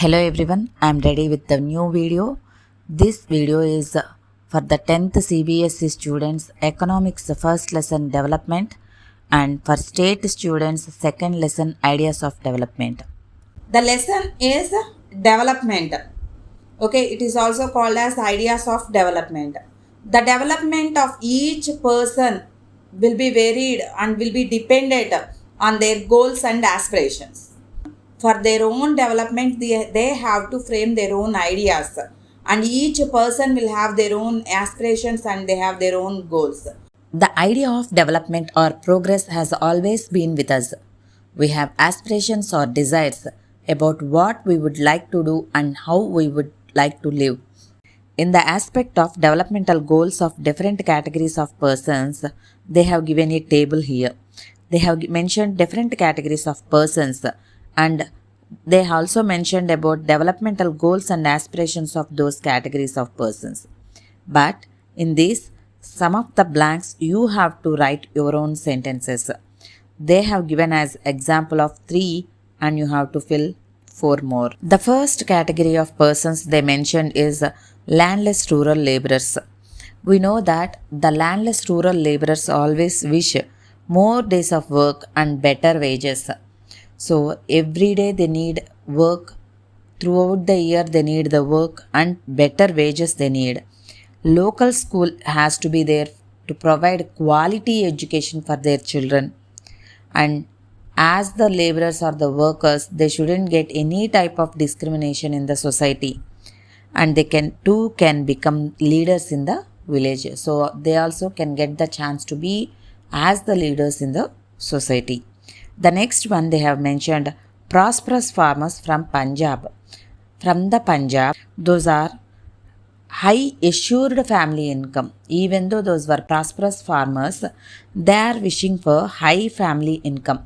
Hello everyone, I am ready with the new video. This video is for the 10th CBSE students economics first lesson development and for state students second lesson ideas of development. The lesson is development. Okay, it is also called as ideas of development. The development of each person will be varied and will be dependent on their goals and aspirations. For their own development, they have to frame their own ideas, and each person will have their own aspirations and they have their own goals. The idea of development or progress has always been with us. We have aspirations or desires about what we would like to do and how we would like to live. In the aspect of developmental goals of different categories of persons, they have given a table here. They have mentioned different categories of persons and they also mentioned about developmental goals and aspirations of those categories of persons. But in this, some of the blanks you have to write your own sentences. They have given as example of 3 and you have to fill 4 more. The first category of persons they mentioned is landless rural laborers. We know that the landless rural laborers always wish more days of work and better wages. So every day they need work, throughout the year they need the work and better wages they need. Local school has to be there to provide quality education for their children. And as the laborers or the workers, they shouldn't get any type of discrimination in the society. And they can become leaders in the village. So they also can get the chance to be as the leaders in the society. The next one they have mentioned prosperous farmers from Punjab. From the Punjab, those are high assured family income. Even though those were prosperous farmers, they are wishing for high family income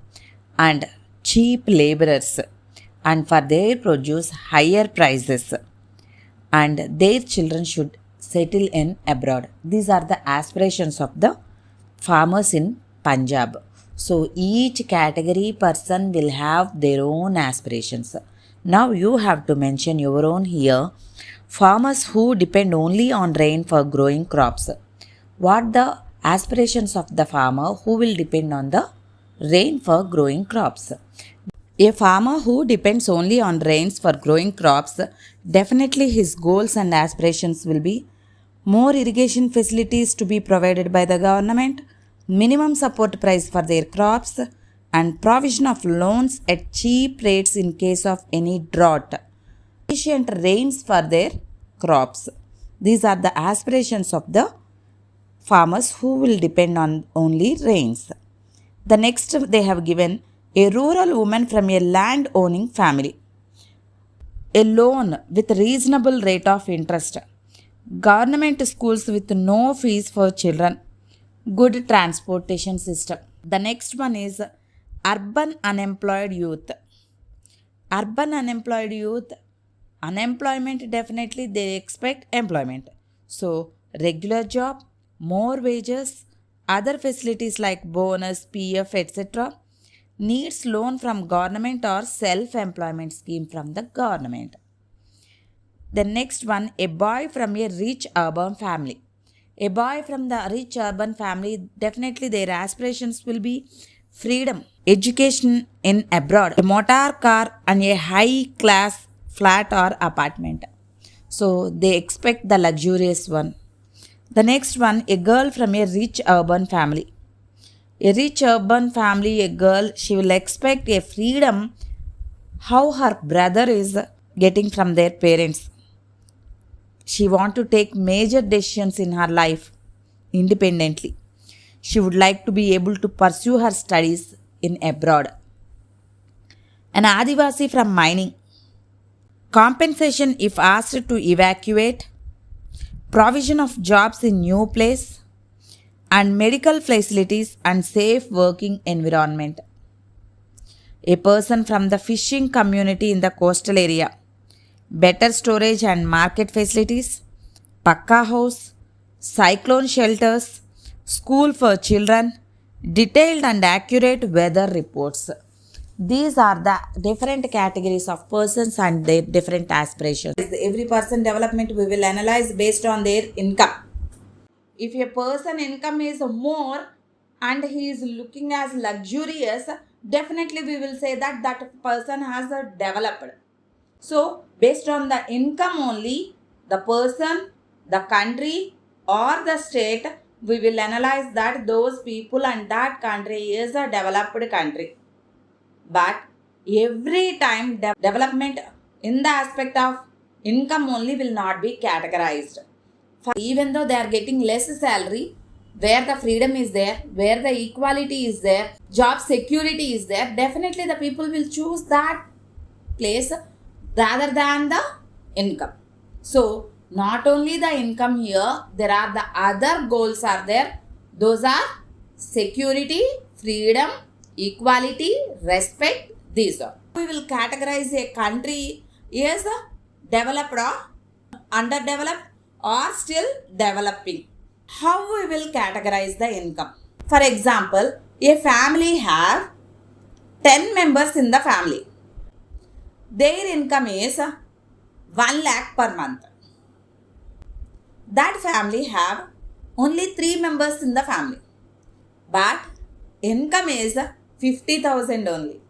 and cheap laborers and for their produce higher prices. And their children should settle in abroad. These are the aspirations of the farmers in Punjab. So each category person will have their own aspirations. Now you have to mention your own here. Farmers who depend only on rain for growing crops. What the aspirations of the farmer who will depend on the rain for growing crops? A farmer who depends only on rains for growing crops, definitely his goals and aspirations will be more irrigation facilities to be provided by the government, minimum support price for their crops, and provision of loans at cheap rates in case of any drought. Sufficient rains for their crops. These are the aspirations of the farmers who will depend on only rains. The next they have given a rural woman from a land owning family. A loan with reasonable rate of interest. Government schools with no fees for children. Good transportation system. The next one is urban unemployed youth. Urban unemployed youth, unemployment definitely they expect employment. So regular job, more wages, other facilities like bonus, PF, etc. needs loan from government or self-employment scheme from the government. The next one, a boy from a rich urban family. A boy from the rich urban family, definitely their aspirations will be freedom, education in abroad, a motor car and a high class flat or apartment. So they expect the luxurious one. The next one, a girl from a rich urban family. A rich urban family, a girl, she will expect a freedom how her brother is getting from their parents. She wants to take major decisions in her life independently. She would like to be able to pursue her studies in abroad. An Adivasi from mining. Compensation if asked to evacuate. Provision of jobs in new place. And medical facilities and safe working environment. A person from the fishing community in the coastal area. Better storage and market facilities, Pakka house, cyclone shelters, school for children, detailed and accurate weather reports. These are the different categories of persons and their different aspirations. Every person development we will analyze based on their income. If a person income is more and he is looking as luxurious, definitely we will say that that person has a developed. So based on the income only, the person, the country or the state, we will analyze that those people and that country is a developed country. But every time development in the aspect of income only will not be categorized. Even though they are getting less salary, where the freedom is there, where the equality is there, job security is there, definitely the people will choose that place rather than the income. So not only the income here, there are the other goals are there. Those are security, freedom, equality, respect. These are. We will categorize a country as developed or underdeveloped or still developing. How we will categorize the income? For example, a family have 10 members in the family. Their income is 1 lakh per month. That family have only 3 members in the family. But income is 50,000 only.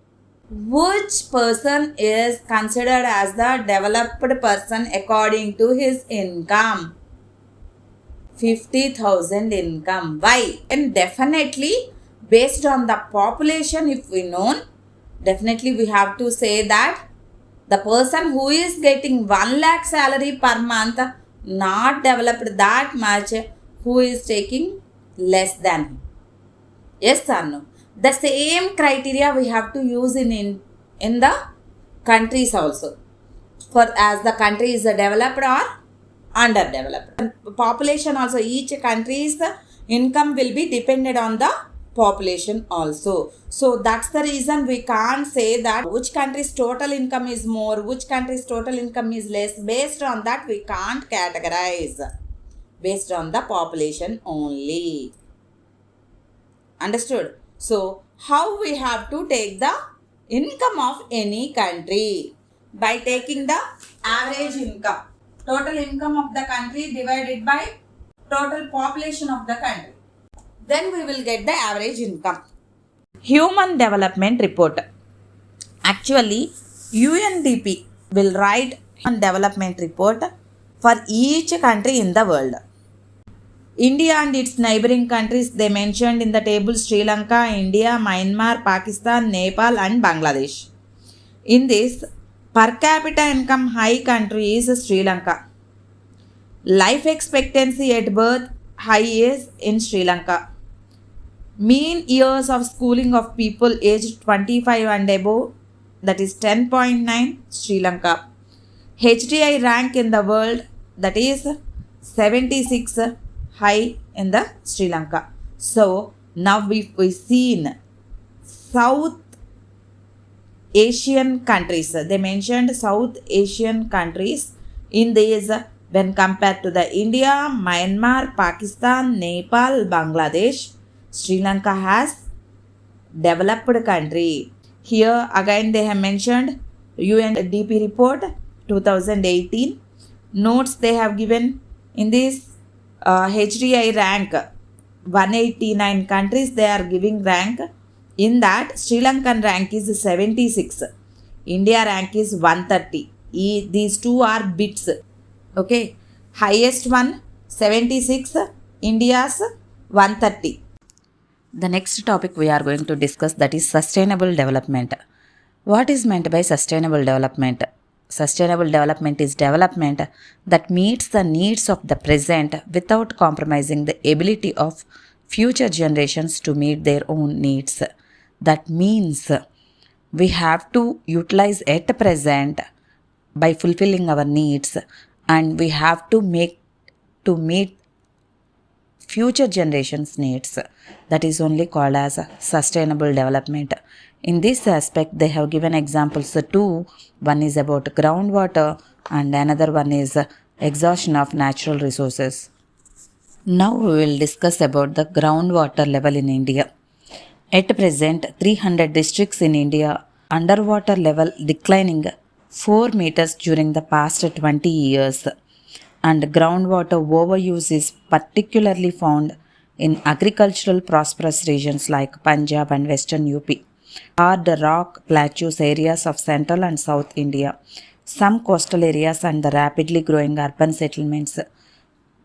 Which person is considered as the developed person according to his income? 50,000 income. Why? And definitely based on the population, if we know, definitely we have to say that the person who is getting 1 lakh salary per month not developed that much, who is taking less than him. Yes or no? The same criteria we have to use in the countries also. For as the country is developed or underdeveloped. Population also, each country's income will be dependent on the population also. So that's the reason we can't say that which country's total income is more, which country's total income is less. Based on that we can't categorize. Based on the population only. Understood? So how we have to take the income of any country? By taking the average income. Total income of the country divided by total population of the country. Then we will get the average income. Human Development Report. Actually, UNDP will write Human Development Report for each country in the world. India and its neighboring countries, they mentioned in the table Sri Lanka, India, Myanmar, Pakistan, Nepal and Bangladesh. In this, per capita income high country is Sri Lanka. Life expectancy at birth high is in Sri Lanka. Mean years of schooling of people aged 25 and above, that is 10.9, Sri Lanka. HDI rank in the world, that is 76, high in the Sri Lanka. So now we seen South Asian countries. They mentioned South Asian countries in these when compared to the India, Myanmar, Pakistan, Nepal, Bangladesh. Sri Lanka has developed country. Here again they have mentioned UNDP report 2018. Notes they have given in this HDI rank 189 countries they are giving rank. In that Sri Lankan rank is 76. India rank is 130. These two are bits. Okay. Highest one 76. India's 130. The next topic we are going to discuss, that is sustainable development. What is meant by sustainable development? Sustainable development is development that meets the needs of the present without compromising the ability of future generations to meet their own needs. That means we have to utilize at present by fulfilling our needs, and we have to meet future generations' needs. That is only called as sustainable development. In this aspect, they have given examples two. One is about groundwater and another one is exhaustion of natural resources. Now we will discuss about the groundwater level in India. At present, 300 districts in India underwater level declining 4 meters during the past 20 years, and groundwater overuse is particularly found in agricultural prosperous regions like Punjab and western UP, hard rock plateaus areas of central and south India, some coastal areas, and the rapidly growing urban settlements.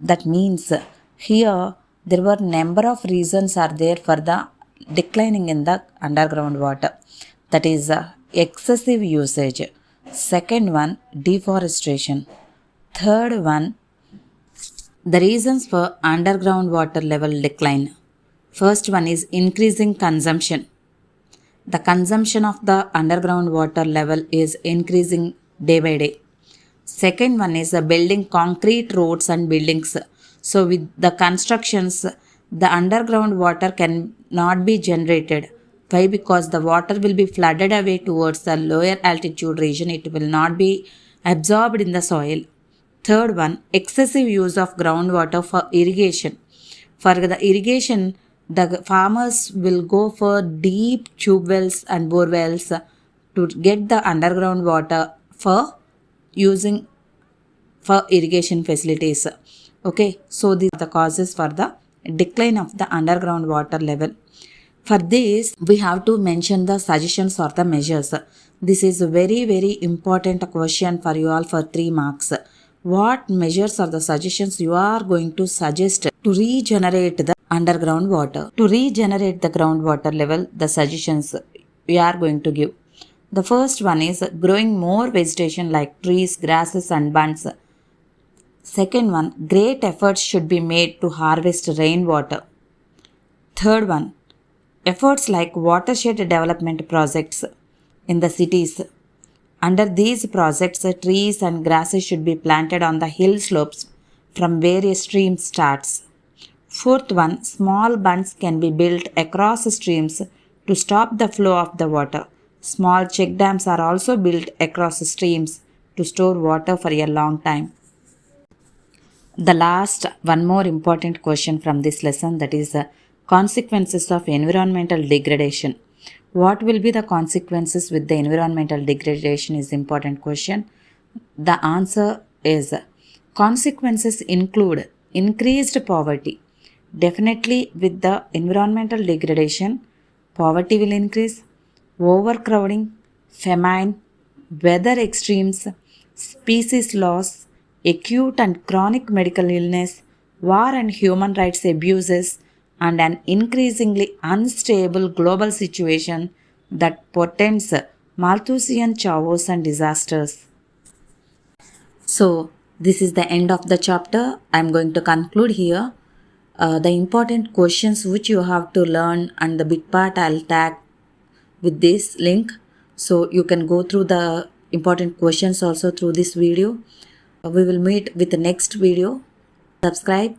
That means here there were number of reasons are there for the declining in the underground water. That is excessive usage. Second one, deforestation. Third one, the reasons for underground water level decline. First one is increasing consumption. The consumption of the underground water level is increasing day by day. Second one is building concrete roads and buildings. So with the constructions, the underground water cannot be generated. Why? Because the water will be flooded away towards the lower altitude region. It will not be absorbed in the soil. Third one, excessive use of groundwater for irrigation. For the irrigation, the farmers will go for deep tube wells and bore wells to get the underground water for using for irrigation facilities. Okay, so these are the causes for the decline of the underground water level. For this, we have to mention the suggestions or the measures. This is a very important question for you all for 3 marks. What measures or the suggestions you are going to suggest to regenerate the underground water? To regenerate the groundwater level, the suggestions we are going to give. The first one is growing more vegetation like trees, grasses and bunds. Second one, great efforts should be made to harvest rainwater. Third one, efforts like watershed development projects in the cities. Under these projects, trees and grasses should be planted on the hill slopes from where a stream starts. Fourth one, small bunds can be built across streams to stop the flow of the water. Small check dams are also built across streams to store water for a long time. The last, one more important question from this lesson, that is consequences of environmental degradation. What will be the consequences with the environmental degradation is important question. The answer is consequences include increased poverty. Definitely with the environmental degradation, poverty will increase, overcrowding, famine, weather extremes, species loss, acute and chronic medical illness, war and human rights abuses, and an increasingly unstable global situation that portends Malthusian chaos and disasters. So, this is the end of the chapter. I am going to conclude here. The important questions which you have to learn and the big part I'll tag with this link. So, you can go through the important questions also through this video. We will meet with the next video. Subscribe